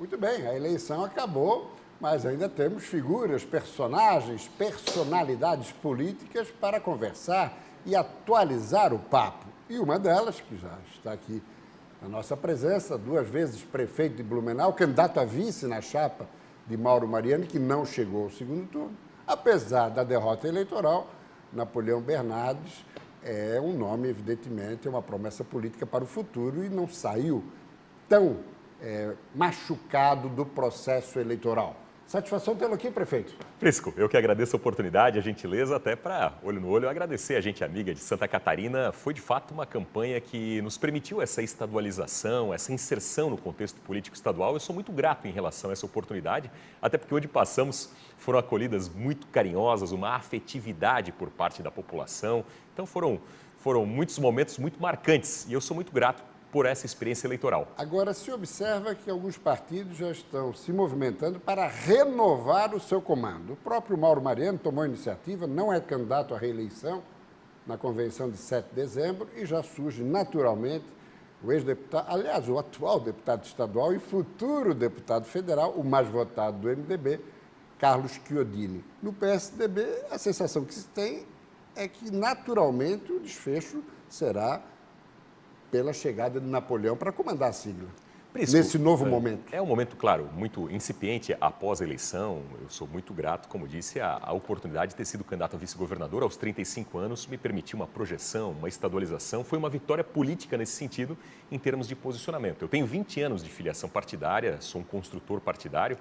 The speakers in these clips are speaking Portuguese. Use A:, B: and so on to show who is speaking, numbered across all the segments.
A: Muito bem, a eleição acabou, mas ainda temos figuras, personagens, personalidades políticas para conversar e atualizar o papo. E uma delas, que já está aqui na nossa presença, 2 vezes prefeito de Blumenau, candidato a vice na chapa de Mauro Mariani, que não chegou ao segundo turno. Apesar da derrota eleitoral, Napoleão Bernardes é um nome, evidentemente, é uma promessa política para o futuro e não saiu tão machucado do processo eleitoral. Satisfação tê-lo aqui, prefeito.
B: Prisco, eu que agradeço a oportunidade, a gentileza, até para, olho no olho, agradecer a gente amiga de Santa Catarina. Foi, de fato, uma campanha que nos permitiu essa estadualização, essa inserção no contexto político estadual. Eu sou muito grato em relação a essa oportunidade, até porque onde passamos foram acolhidas muito carinhosas, uma afetividade por parte da população. Então, foram muitos momentos muito marcantes e eu sou muito grato por essa experiência eleitoral.
A: Agora, se observa que alguns partidos já estão se movimentando para renovar o seu comando. O próprio Mauro Mariani tomou a iniciativa, não é candidato à reeleição na convenção de 7 de dezembro e já surge naturalmente o ex-deputado, aliás, o atual deputado estadual e futuro deputado federal, o mais votado do MDB, Carlos Chiodini. No PSDB, a sensação que se tem é que naturalmente o desfecho será pela chegada de Napoleão para comandar a sigla, Prisco, nesse novo momento.
B: É um momento, claro, muito incipiente após a eleição. Eu sou muito grato, como disse, a oportunidade de ter sido candidato a vice-governador aos 35 anos, me permitiu uma projeção, uma estadualização. Foi uma vitória política nesse sentido, em termos de posicionamento. Eu tenho 20 anos de filiação partidária, sou um construtor partidário,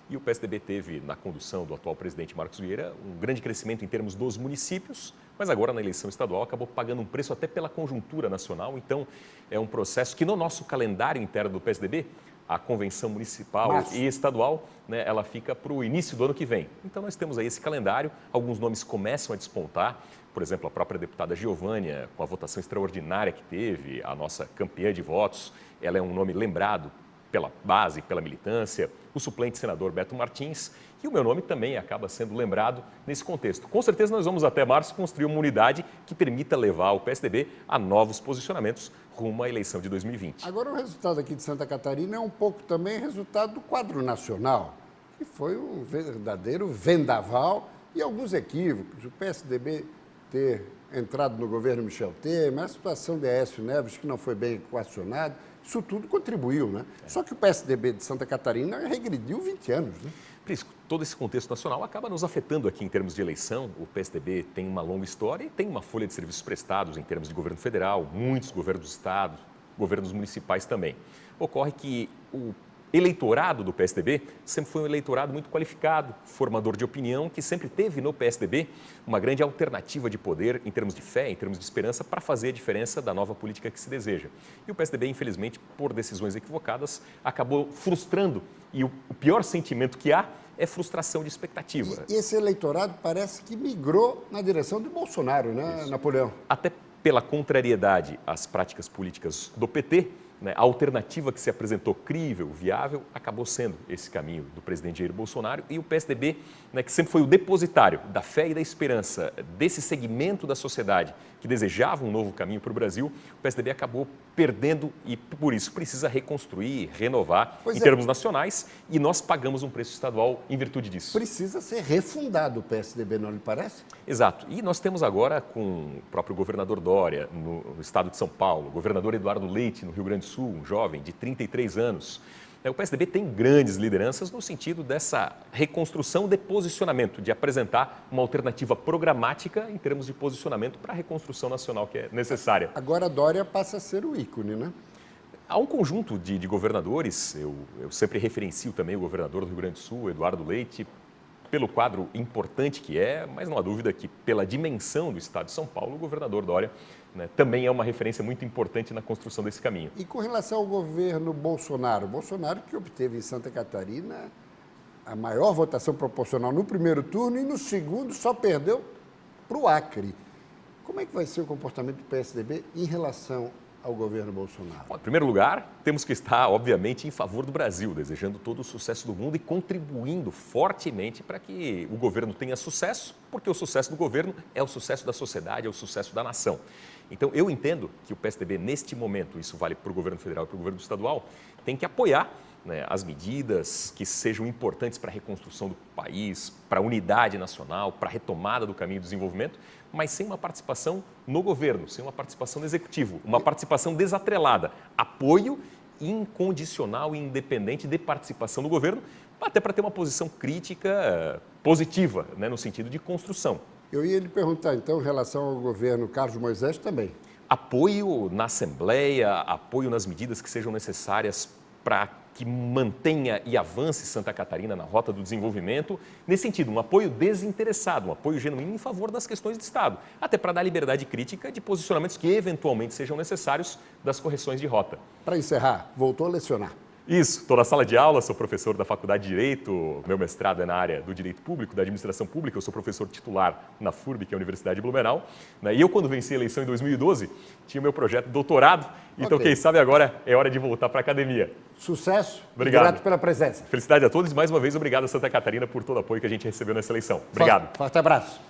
B: e o PSDB teve, na condução do atual presidente Marcos Vieira, um grande crescimento em termos dos municípios, mas agora na eleição estadual acabou pagando um preço até pela conjuntura nacional. Então, é um processo que no nosso calendário interno do PSDB, a convenção municipal e estadual, né, ela fica para o início do ano que vem. Então, nós temos aí esse calendário, alguns nomes começam a despontar, por exemplo, a própria deputada Giovânia, com a votação extraordinária que teve, a nossa campeã de votos, ela é um nome lembrado pela base, pela militância, o suplente senador Beto Martins, e o meu nome também acaba sendo lembrado nesse contexto. Com certeza nós vamos até março construir uma unidade que permita levar o PSDB a novos posicionamentos rumo à eleição de 2020.
A: Agora o resultado aqui de Santa Catarina é um pouco também resultado do quadro nacional, que foi um verdadeiro vendaval e alguns equívocos. O PSDB ter entrado no governo Michel Temer, a situação de Aécio Neves, que não foi bem equacionada, isso tudo contribuiu, né? Só que o PSDB de Santa Catarina regrediu 20 anos, né?
B: Prisco, todo esse contexto nacional acaba nos afetando aqui em termos de eleição. O PSDB tem uma longa história e tem uma folha de serviços prestados em termos de governo federal, muitos governos do estado, governos municipais também. Ocorre que o eleitorado do PSDB sempre foi um eleitorado muito qualificado, formador de opinião, que sempre teve no PSDB uma grande alternativa de poder em termos de fé, em termos de esperança, para fazer a diferença da nova política que se deseja. E o PSDB, infelizmente, por decisões equivocadas, acabou frustrando. E o pior sentimento que há é frustração de expectativa.
A: E esse eleitorado parece que migrou na direção de Bolsonaro, né, Isso. Napoleão?
B: Até pela contrariedade às práticas políticas do PT, né, a alternativa que se apresentou crível, viável, acabou sendo esse caminho do presidente Jair Bolsonaro e o PSDB, né, que sempre foi o depositário da fé e da esperança desse segmento da sociedade que desejava um novo caminho para o Brasil, o PSDB acabou perdendo e, por isso, precisa reconstruir, renovar em termos nacionais e nós pagamos um preço estadual em virtude disso.
A: Precisa ser refundado o PSDB, não lhe parece?
B: Exato. E nós temos agora com o próprio governador Dória no estado de São Paulo, o governador Eduardo Leite no Rio Grande do Sul, um jovem de 33 anos. O PSDB tem grandes lideranças no sentido dessa reconstrução de posicionamento, de apresentar uma alternativa programática em termos de posicionamento para a reconstrução nacional que é necessária.
A: Agora Dória passa a ser o ícone, né?
B: Há um conjunto de governadores, eu sempre referencio também o governador do Rio Grande do Sul, Eduardo Leite, pelo quadro importante que é, mas não há dúvida que pela dimensão do estado de São Paulo, o governador Dória, né, também é uma referência muito importante na construção desse caminho.
A: E com relação ao governo Bolsonaro, Bolsonaro que obteve em Santa Catarina a maior votação proporcional no primeiro turno e no segundo só perdeu para o Acre. Como é que vai ser o comportamento do PSDB em relação ao governo Bolsonaro?
B: Bom, em primeiro lugar, temos que estar, obviamente, em favor do Brasil, desejando todo o sucesso do mundo e contribuindo fortemente para que o governo tenha sucesso, porque o sucesso do governo é o sucesso da sociedade, é o sucesso da nação. Então, eu entendo que o PSDB, neste momento, isso vale para o governo federal e para o governo estadual, tem que apoiar, né, as medidas que sejam importantes para a reconstrução do país, para a unidade nacional, para a retomada do caminho do desenvolvimento, mas sem uma participação no governo, sem uma participação no executivo, uma participação desatrelada, apoio incondicional e independente de participação do governo, até para ter uma posição crítica positiva, né, no sentido de construção.
A: Eu ia lhe perguntar, então, em relação ao governo Carlos Moisés também.
B: Apoio na Assembleia, apoio nas medidas que sejam necessárias para que mantenha e avance Santa Catarina na rota do desenvolvimento. Nesse sentido, um apoio desinteressado, um apoio genuíno em favor das questões de Estado, até para dar liberdade crítica de posicionamentos que eventualmente sejam necessários das correções de rota.
A: Para encerrar, voltou a lecionar.
B: Isso, estou na sala de aula, sou professor da Faculdade de Direito, meu mestrado é na área do Direito Público, da Administração Pública, eu sou professor titular na FURB, que é a Universidade de Blumenau, né? E eu, quando venci a eleição em 2012, tinha o meu projeto de doutorado, então quem sabe agora é hora de voltar para a academia.
A: Sucesso.
B: Obrigado.
A: Grato pela presença.
B: Felicidade a todos e mais uma vez obrigado a Santa Catarina por todo o apoio que a gente recebeu nessa eleição. Obrigado.
A: Forte abraço.